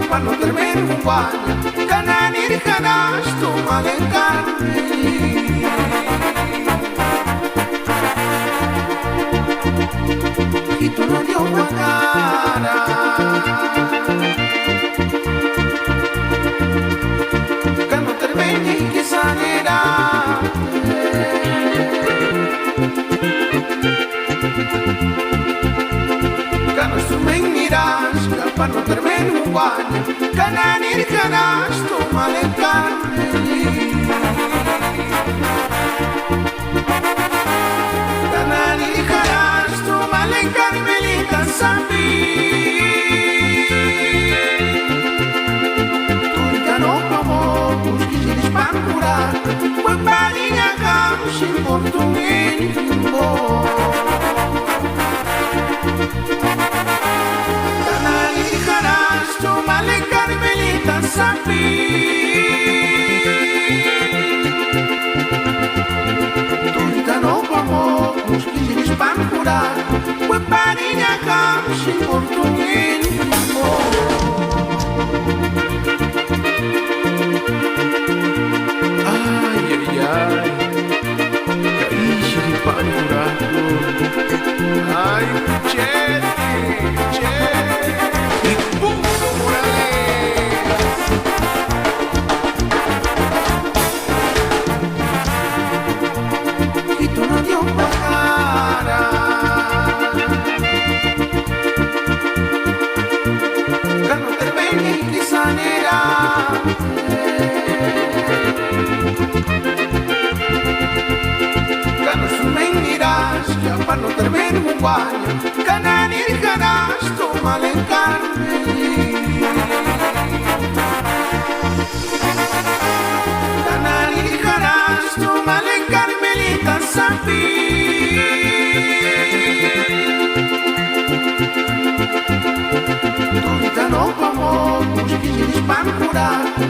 Pano termeno un guagno, canani di canasto, male in carne. Chi tu non dio una cara, cano termeni che sanirà. Cano su me miras, pano termeno un guagno, canani di canasto, male in carne. Canani di canasto, male in carne, li cansabi. Tuitano como, buschi si spancurato, poi parinha camci in portumini in bo'. Tuitano como, buschi si spancurato, poi parinha camci in portumini in bo'. Ai ai ai, capisci di pancurato. Ai uccelli, uccelli, il punto morale. Chi tu non dio una cara, cano termeni che sanirà. Cano su me miras, che fanno termeno un guagno, canani di canasto, male in carne. Canani di canasto, male in carne, li cansabi. Tuitano como, buschi si spancurato,